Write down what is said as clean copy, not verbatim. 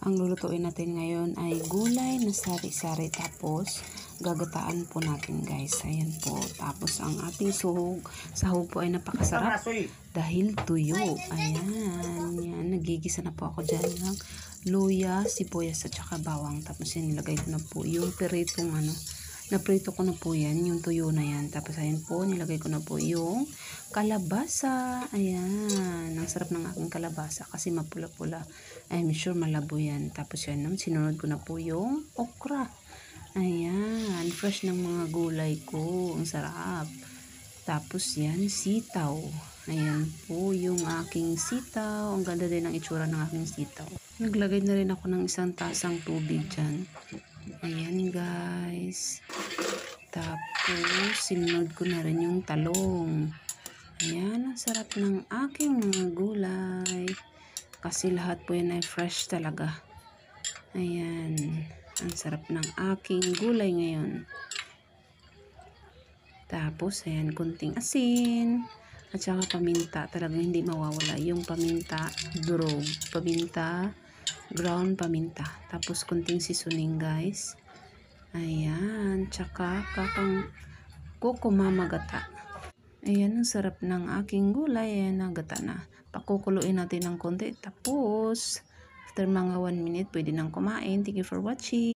Ang lulutuin natin ngayon ay gulay na sari-sari, tapos gagataan po natin guys. Ayan po. Tapos ang ating sahog po ay napakasarap dahil tuyo. Ayan. Yan. Nagigisa na po ako dyan ng luya, sibuyas at saka bawang. Tapos yan, nilagay ko na po yung piritong naprito ko na po yan, yung tuyo na yan. Tapos ayan po, nilagay ko na po yung kalabasa. Ayan. Ang sarap ng aking kalabasa kasi mapula-pula. I'm sure malabo yan. Tapos yan, sinunod ko na po yung okra. Ayan. Fresh ng mga gulay ko. Ang sarap. Tapos yan, sitaw. Ayan po yung aking sitaw. Ang ganda din ang itsura ng aking sitaw. Naglagay na rin ako ng isang tasang tubig dyan. Ayan guys. Tapos sinunod ko na rin yung talong. Ayan, ang sarap ng aking mga gulay. Kasi lahat po yan ay fresh talaga. Ayan, ang sarap ng aking gulay ngayon. Tapos ayan, kunting asin. At saka paminta, talagang hindi mawawala yung paminta, durog, paminta, ground paminta. Tapos kunting seasoning guys. Ayan, tsaka kukumamagata. Ayan, ang sarap ng aking gulay. Ayan, nagata na. Pakukuluin natin ng konti. Tapos, after mga 1 minute, pwede nang kumain. Thank you for watching.